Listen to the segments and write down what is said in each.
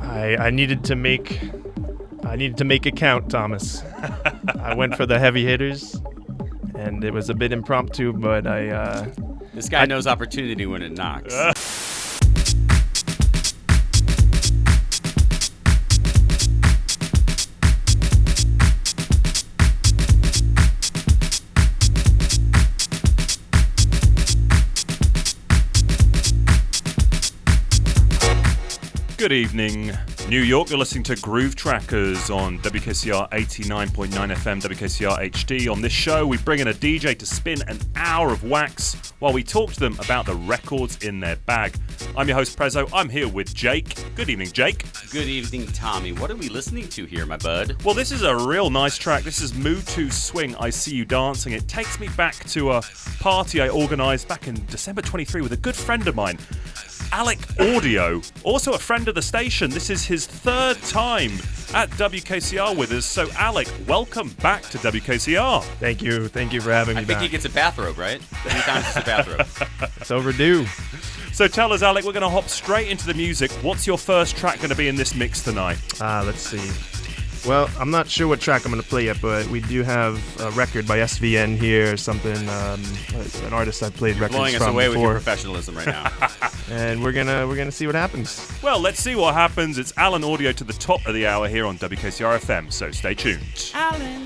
I needed to make it count, Thomas. I went for the heavy hitters, and it was a bit impromptu, but This guy knows opportunity when it knocks. Good evening, New York. You're listening to Groove Trackers on WKCR 89.9 FM, WKCR HD. On this show, we bring in a DJ to spin an hour of wax while we talk to them about the records in their bag. I'm your host, Prezzo. I'm here with Jake. Good evening, Jake. Good evening, Tommy. What are we listening to here, my bud? Well, this is a real nice track. This is Mood to Swing, I See You Dancing. It takes me back to a party I organised back in December 23 with a good friend of mine, Alenaudio, also a friend of the station. This is his third time at WKCR with us. So, Alec, welcome back to WKCR. Thank you for having me back. I think he gets a bathrobe, right? Many times it's a bathrobe. It's overdue. So tell us, Alec, we're going to hop straight into the music. What's your first track going to be in this mix tonight? Let's see. Well, I'm not sure what track I'm going to play yet, but we do have a record by SVN here, something, an artist I've played records from before. Blowing us away with your professionalism right now. And we're gonna see what happens. Well, let's see what happens. It's Alenaudio to the top of the hour here on WKCR FM, so stay tuned. Alan.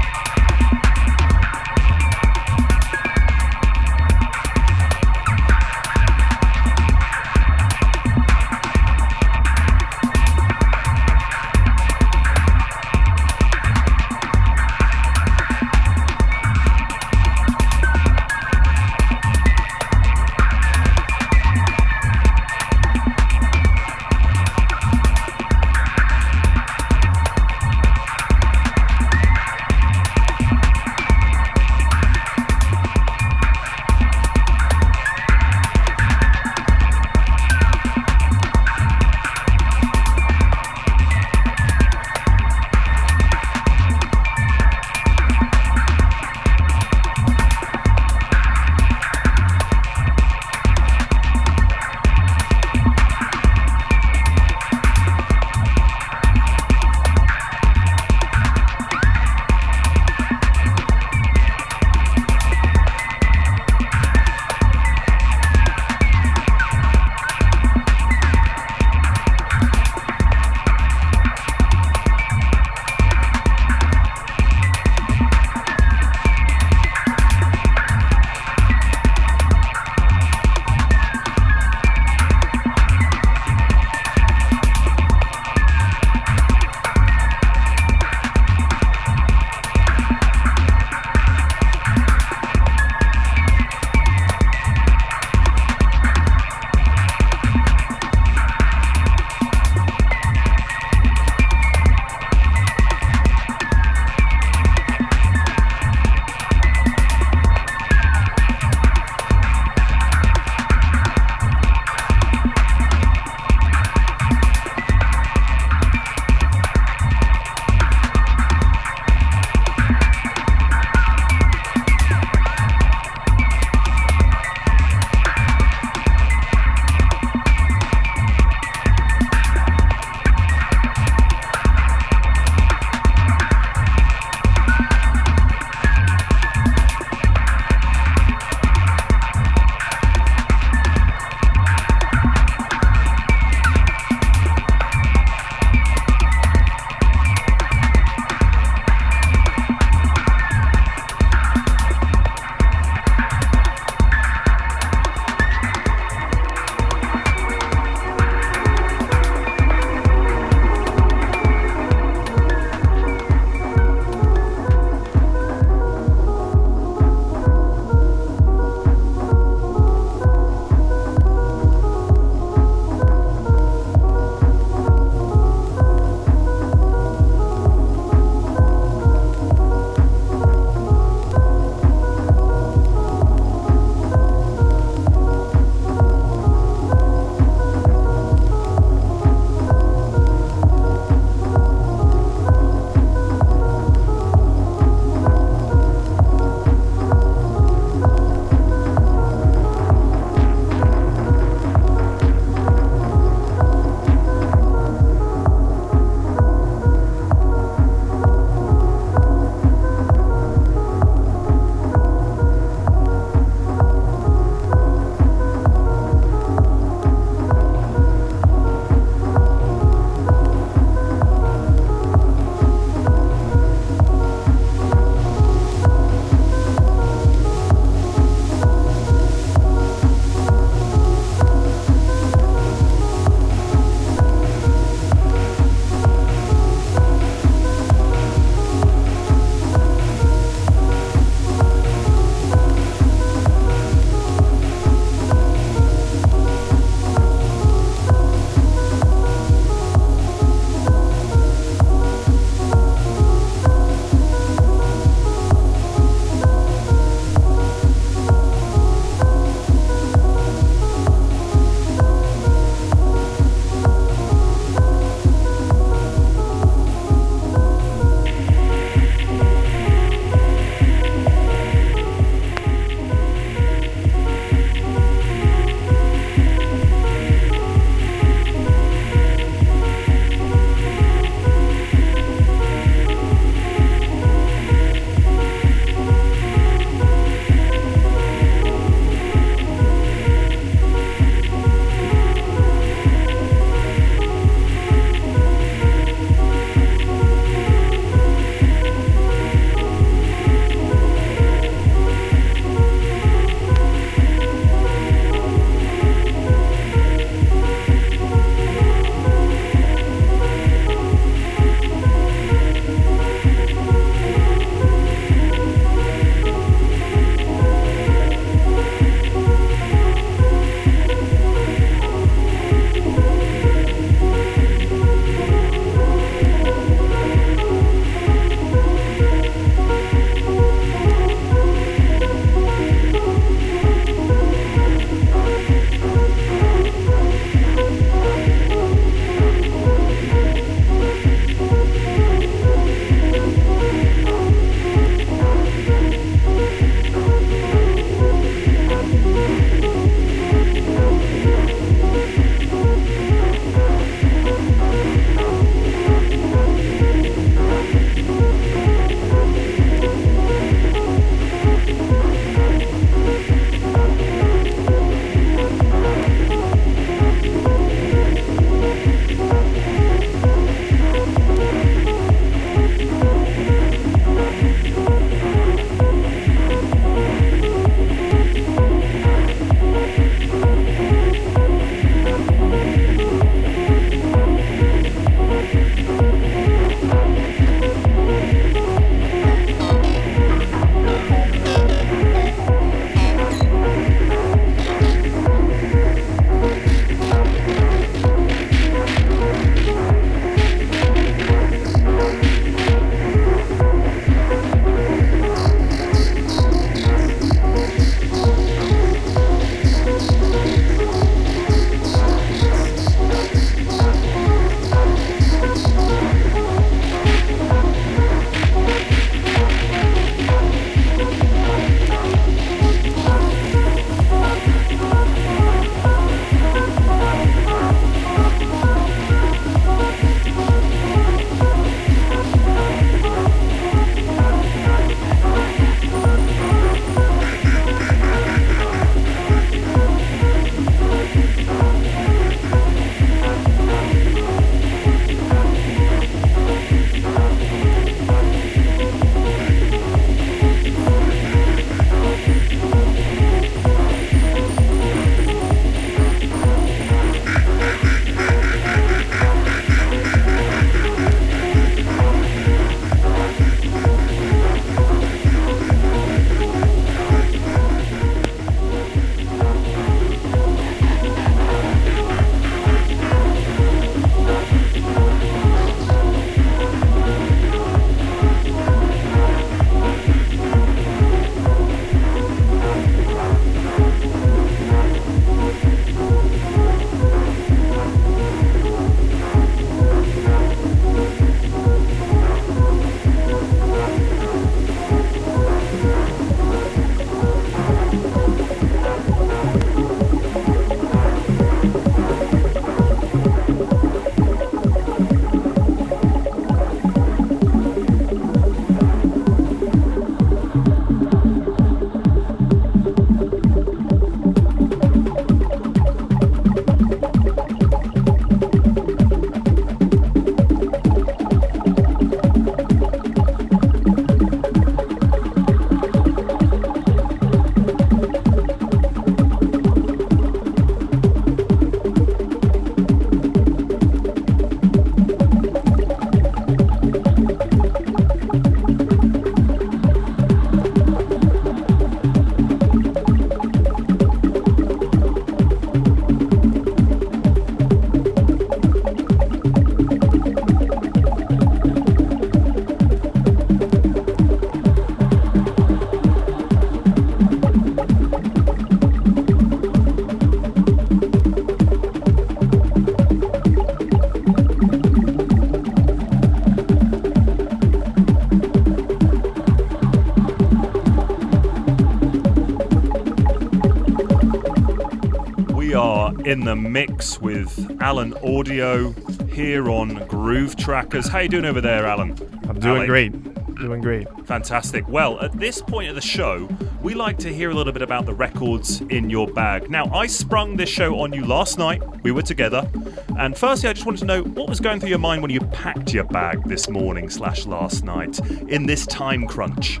in the mix with Alenaudio here on Groove Trackers. How you doing over there, Alan? I'm doing great. Doing great. Fantastic. Well, at this point of the show, we like to hear a little bit about the records in your bag. Now, I sprung this show on you last night. We were together. And firstly, I just wanted to know what was going through your mind when you packed your bag this morning / last night in this time crunch.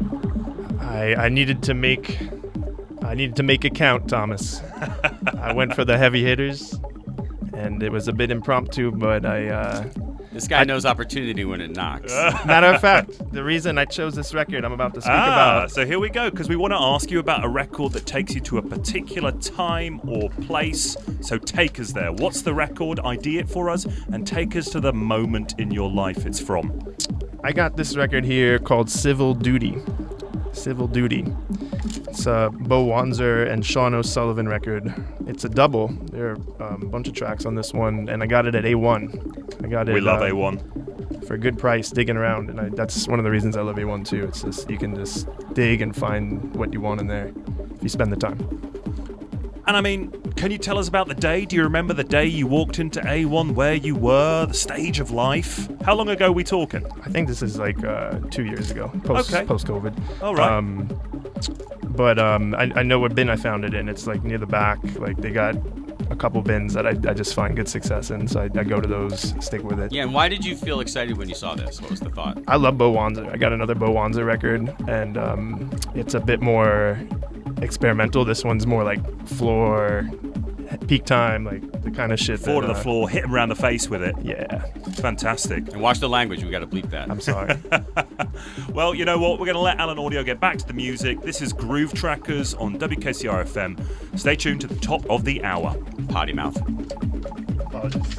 I needed to make it count, Thomas. I went for the heavy hitters, and it was a bit impromptu, but This guy knows opportunity when it knocks. Matter of fact, the reason I chose this record I'm about to speak about. So here we go, because we want to ask you about a record that takes you to a particular time or place. So take us there. What's the record? ID it for us, and take us to the moment in your life it's from. I got this record here called Civil Duty. Civil Duty. It's a Bo Wanzer and Sean O'Sullivan record. It's a double. There are a bunch of tracks on this one, and I got it at A1. I got it. We love A1 for a good price. Digging around, and that's one of the reasons I love A1 too. It's just you can just dig and find what you want in there if you spend the time. And I mean, can you tell us about the day? Do you remember the day you walked into A1, where you were, the stage of life? How long ago are we talking? I think this is like 2 years ago, post-COVID. All right. But I know what bin I found it in. It's like near the back. Like they got a couple bins that I just find good success in, so I go to those, stick with it. Yeah, and why did you feel excited when you saw this? What was the thought? I love Bo Wanzer. I got another Bo Wanzer record, and it's a bit more experimental. This one's more like floor, peak time, like the kind of shit. Four to the floor, hit him around the face with it. Yeah. Fantastic. And watch the language. We got to bleep that. I'm sorry. Well, you know what? We're going to let Alenaudio get back to the music. This is Groove Trackers on WKCR FM. Stay tuned to the top of the hour. Potty mouth. Apologies.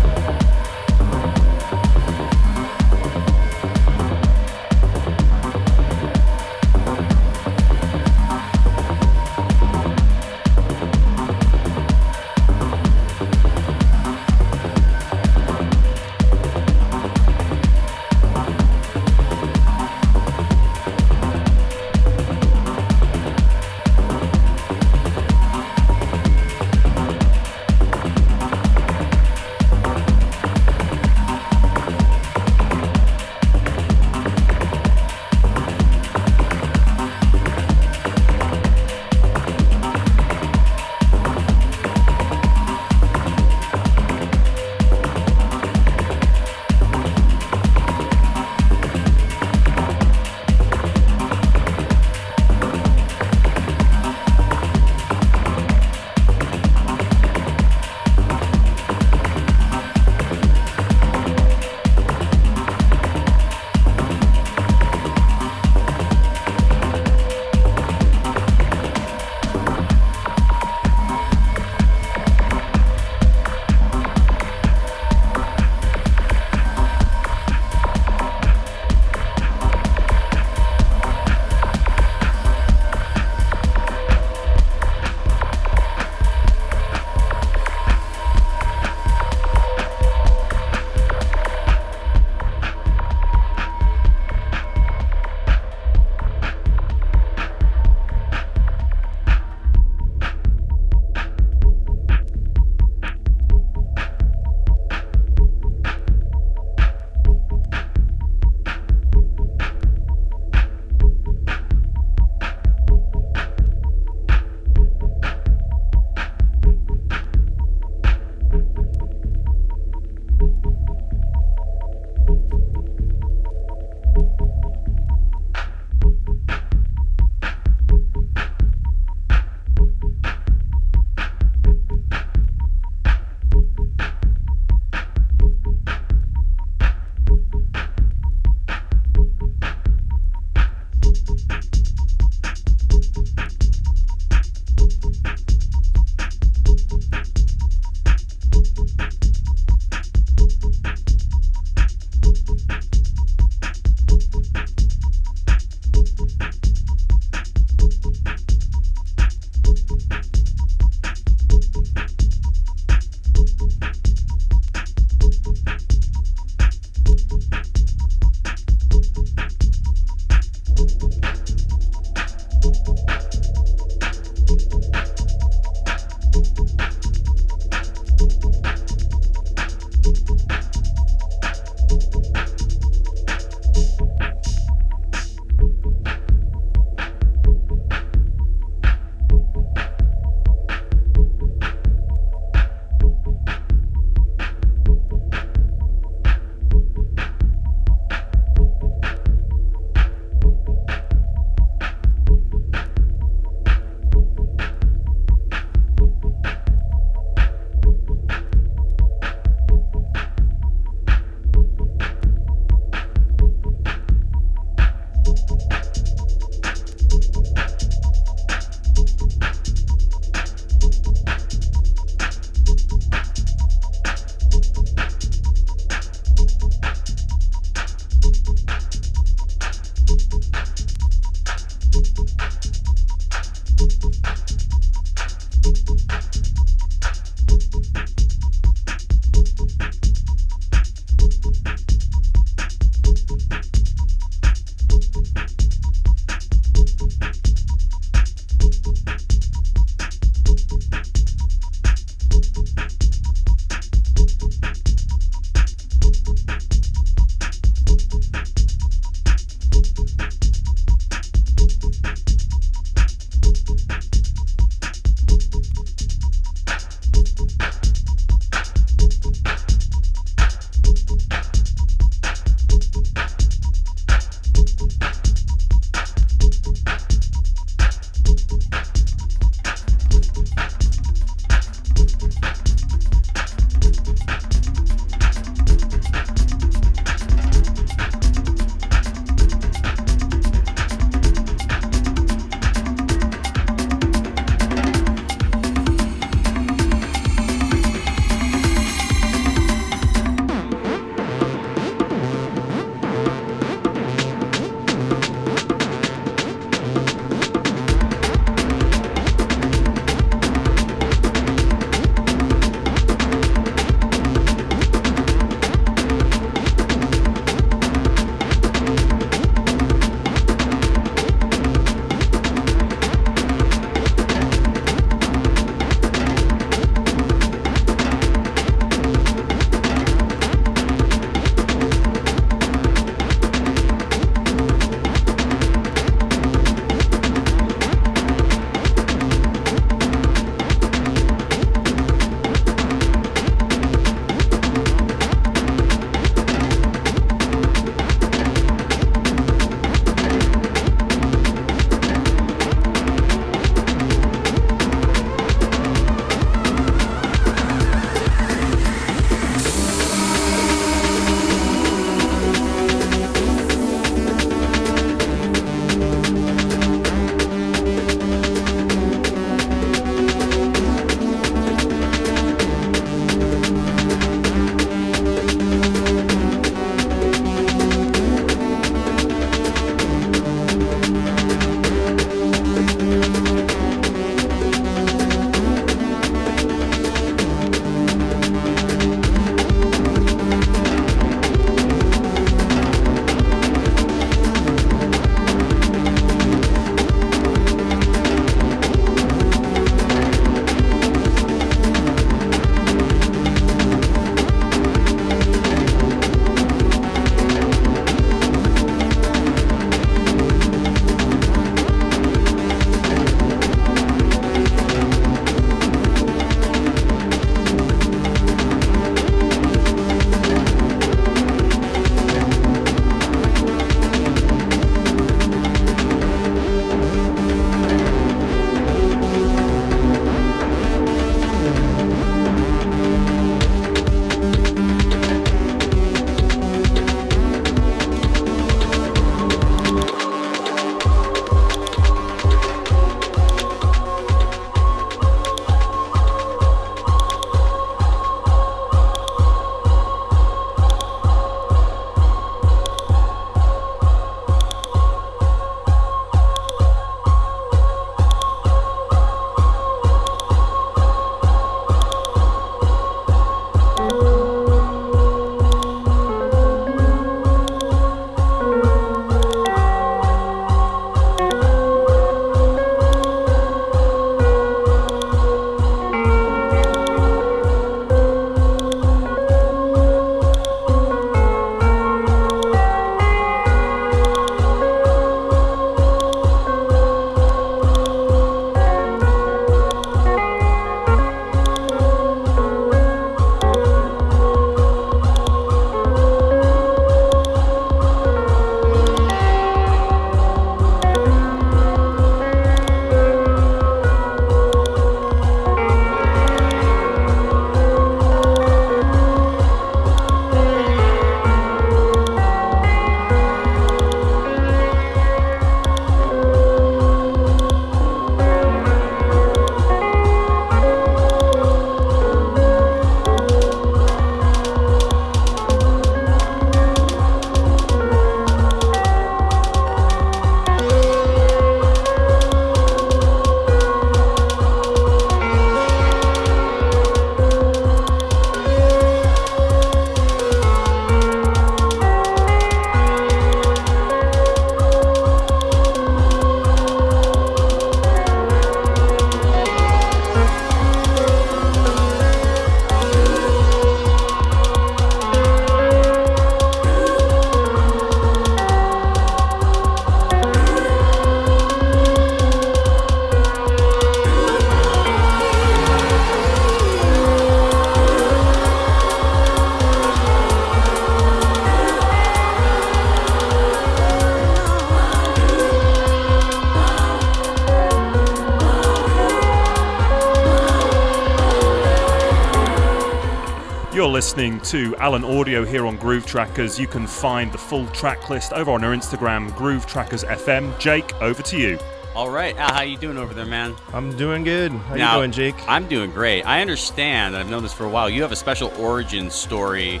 listening to Alenaudio here on Groove Trackers. You can find the full track list over on our Instagram, Groove Trackers FM. Jake, over to you. All right, Al, how you doing over there, man? I'm doing good. How Now, you doing, Jake? I'm doing great. I understand, and I've known this for a while, you have a special origin story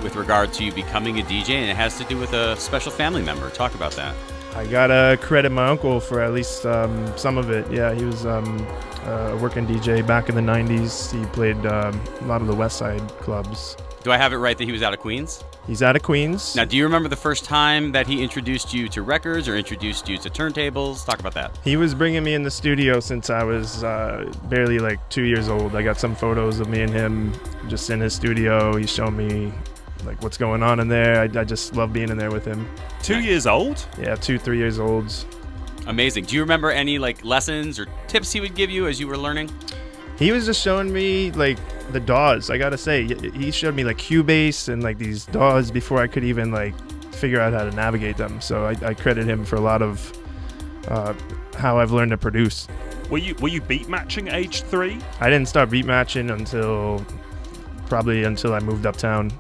with regard to you becoming a DJ, and it has to do with a special family member. Talk about that. I gotta credit my uncle for at least some of it. Yeah, he was a working DJ back in the 90s. He played a lot of the West Side clubs. Do I have it right that he was out of Queens? He's out of Queens. Now, do you remember the first time that he introduced you to records or introduced you to turntables? Talk about that. He was bringing me in the studio since I was barely like 2 years old. I got some photos of me and him just in his studio. He's showing me like what's going on in there. I just love being in there with him. 2 years old? Yeah, 2-3 years old. Amazing. Do you remember any like lessons or tips he would give you as you were learning? He was just showing me like the DAWs. I gotta say, he showed me like Cubase and like these DAWs before I could even like figure out how to navigate them. So I credit him for a lot of how I've learned to produce. Were you beat matching age 3? I didn't start beat matching until I moved uptown.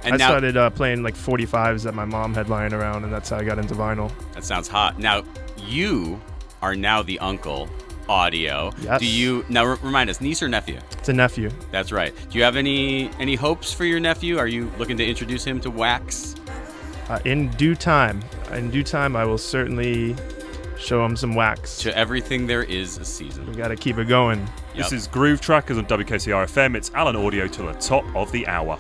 And I now, started playing like 45s that my mom had lying around, and that's how I got into vinyl. that sounds hot. Now, you are now the uncle. Audio. Yes. Do you now remind us, niece or nephew? It's a nephew. That's right. Do you have any hopes for your nephew? Are you looking to introduce him to wax? In due time, I will certainly show him some wax. To everything there is a season. We got to keep it going. This is Groove Trackers on WKCR FM. It's Alenaudio to the top of the hour.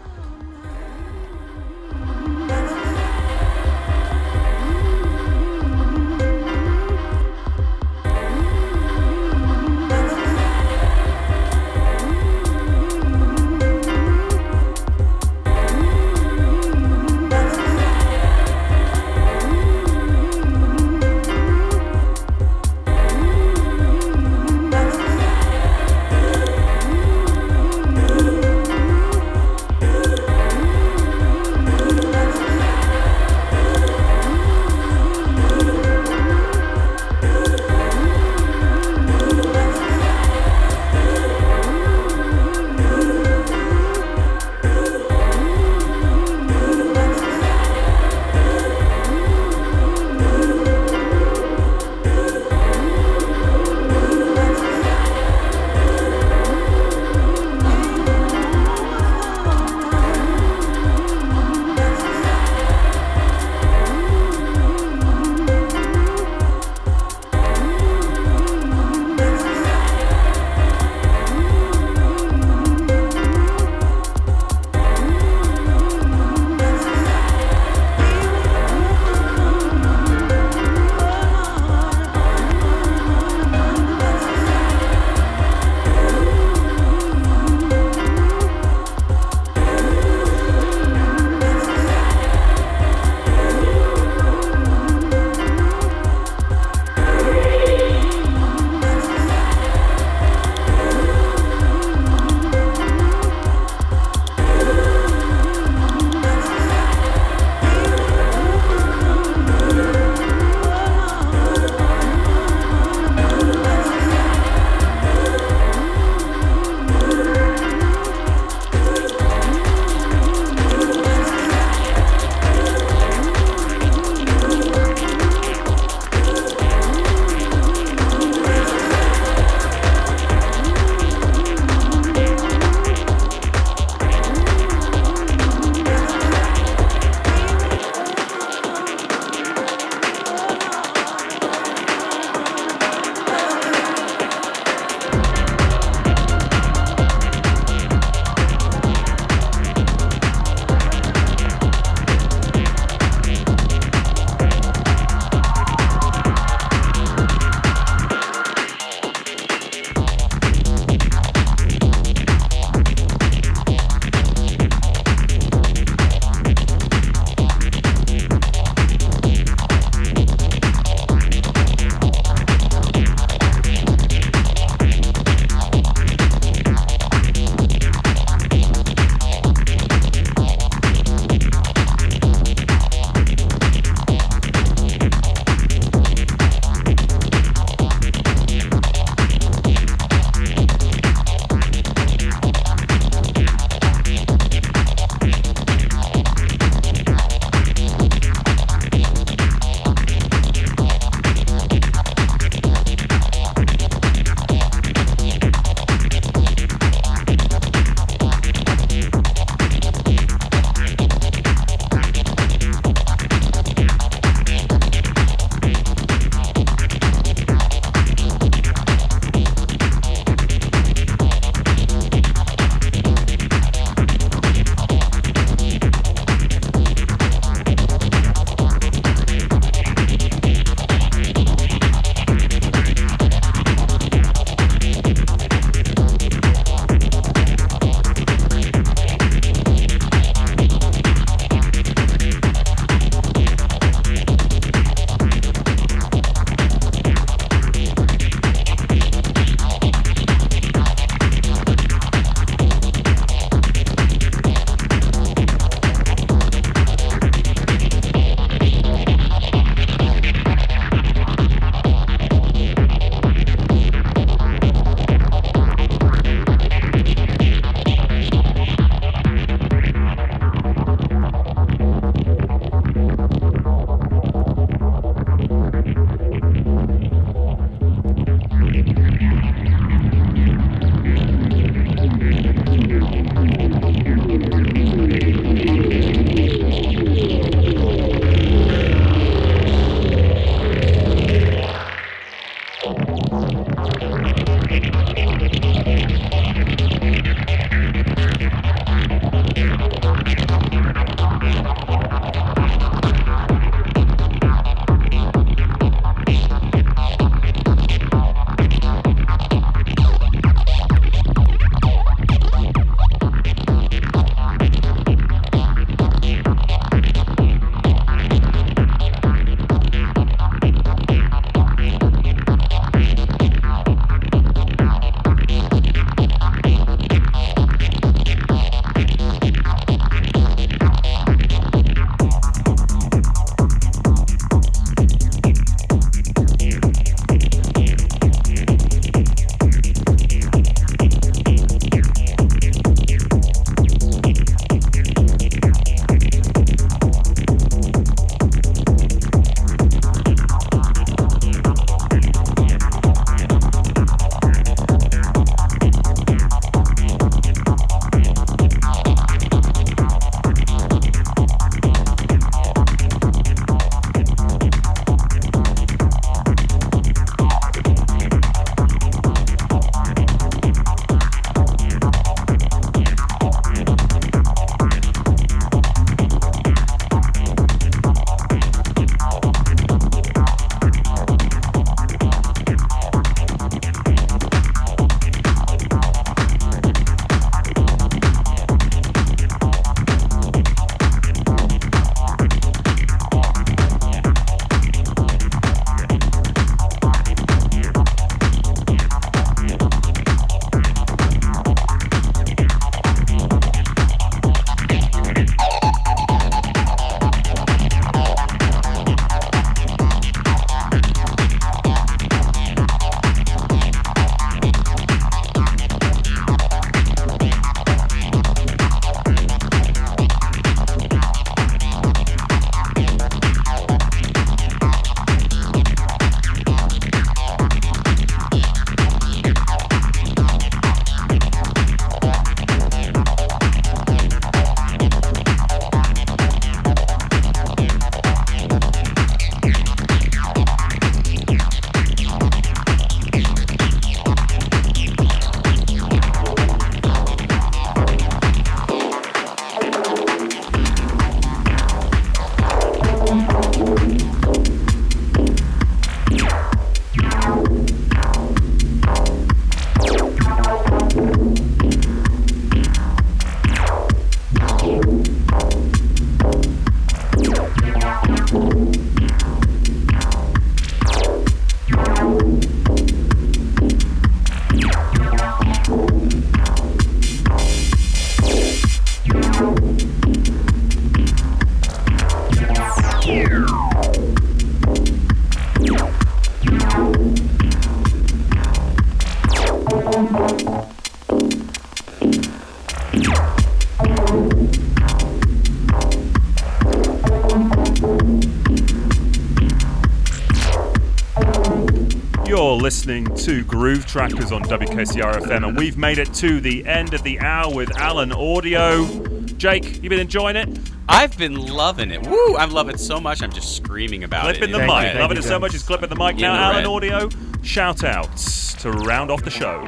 listening to Groove Trackers on WKCR FM, and we've made it to the end of the hour with Alenaudio. Jake, you been enjoying it? I've been loving it. Woo! I'm loving it so much. I'm just screaming about Clipping it. the mic. Loving it so much, he's clipping the mic. Yeah, Now, right. Alenaudio, shout outs to round off the show.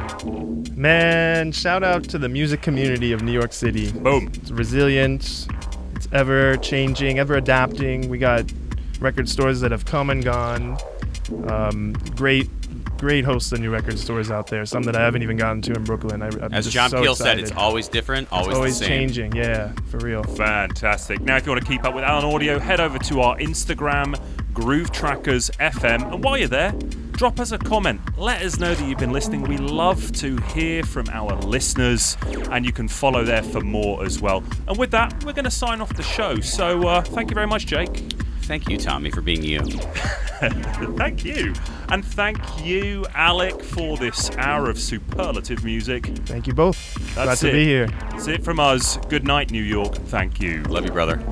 Man, shout out to the music community of New York City. Boom. It's resilient. It's ever changing, ever adapting. We got record stores that have come and gone. Great hosts of new record stores out there. Some that I haven't even gotten to in Brooklyn. I'm As just John so Peel said, excited. it's always different, always Always the same. changing. Yeah, for real. Fantastic. Now, if you want to keep up with Alenaudio, head over to our Instagram, Groove Trackers FM. And while you're there, drop us a comment. Let us know that you've been listening. We love to hear from our listeners, and you can follow there for more as well. And with that, we're going to sign off the show. So thank you very much, Jake. Thank you, Tommy, for being you. Thank you. And thank you, Alec, for this hour of superlative music. Thank you both. Glad That's to it. be here. That's it from us. Good night, New York. Thank you. Love you, brother.